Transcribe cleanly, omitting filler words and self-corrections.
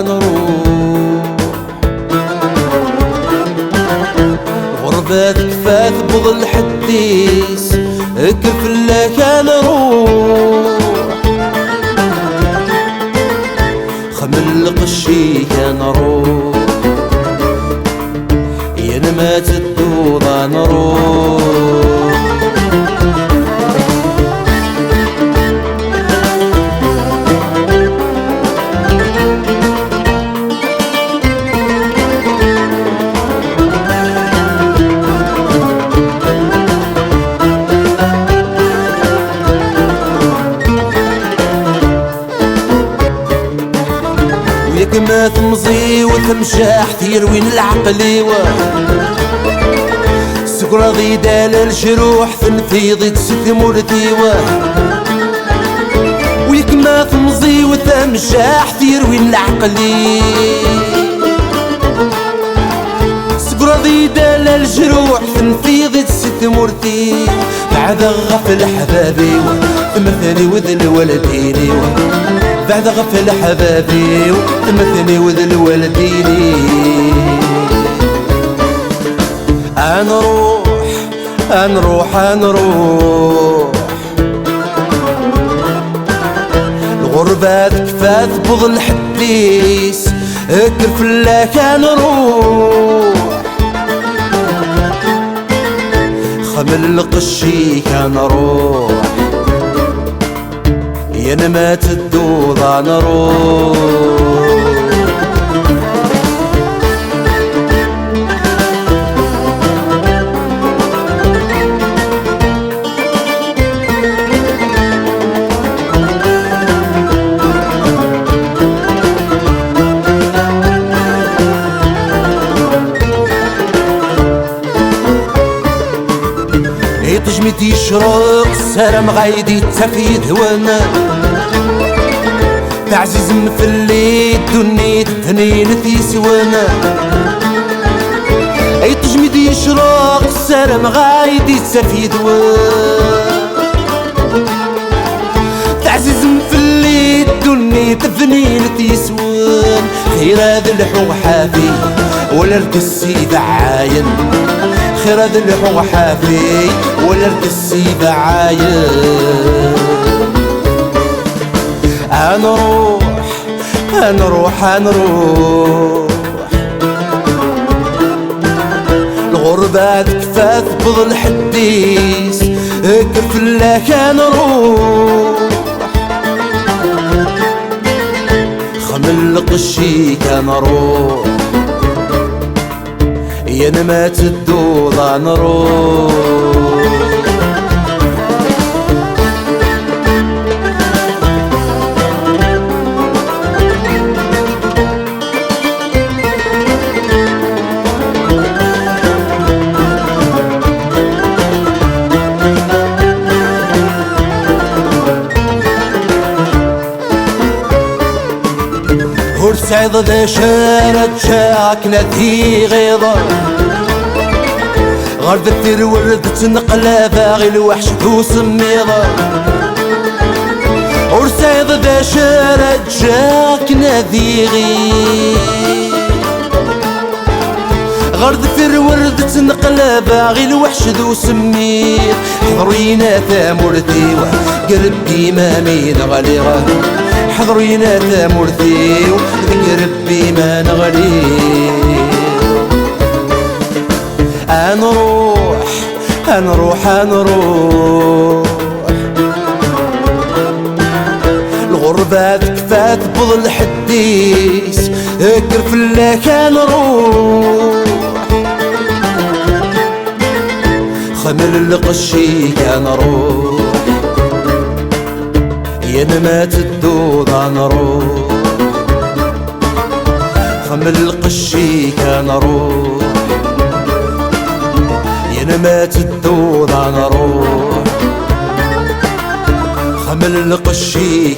نروح غربتك فات بظل حديس كفلة كان روح خمل قشي كان روح ينمات الدوضة نروح ما تمضي وتمشاح تيروين العقل سكرة ضيدة للجروح تنفيض تسد مولتي ويك ما تمضي وتمشاح تيروين العقل سكرة ضيدة للجروح تنفيض تسد مولتي بعد غفل حبابي تمثلي وذ الولديني بعد غفل حبابي وتمثني وذ الوالديني نروح الغربة تكفات بظل حديس كرفلا كان روح خمل القشي كان روح ينمات الدوضة نروح تجمد يشرق سلام غايدي تفيد وانا تعزيز مثلي دنيت اثنين في سوانا اي تجمد يشرق سلام غايدي تفيد وانا تعزيز مثلي دنيت اثنين في سوان خير هذا الحو حافي ولا الكسي بعاين خير هذا اللحو حافي ولا الكسي بعاين نروح الغربة تكفات بظل حديس كرفلا كان روح خمل قشي كان روح ينمات الدوضة نروح سعيد ذا شارد شاك نتي غيظة غرد الثير ورد تنقلا باغي الوحش ذو سميضة ورسعيد ذا شارد شاك نتي غرد الثير ورد تنقلا باغي الوحش ذو سميض حضرينا ثامورتي قلبي ما مين غليغة حضرينا ثامورتي قلبي ما نغلي نروح الغربة تكفات بظل حديس كرفلا كان روح خمل القشي كان روح ينمات الدوضة نروح خمل قشي كان روح ينا ما تدور انا روح خمل قشي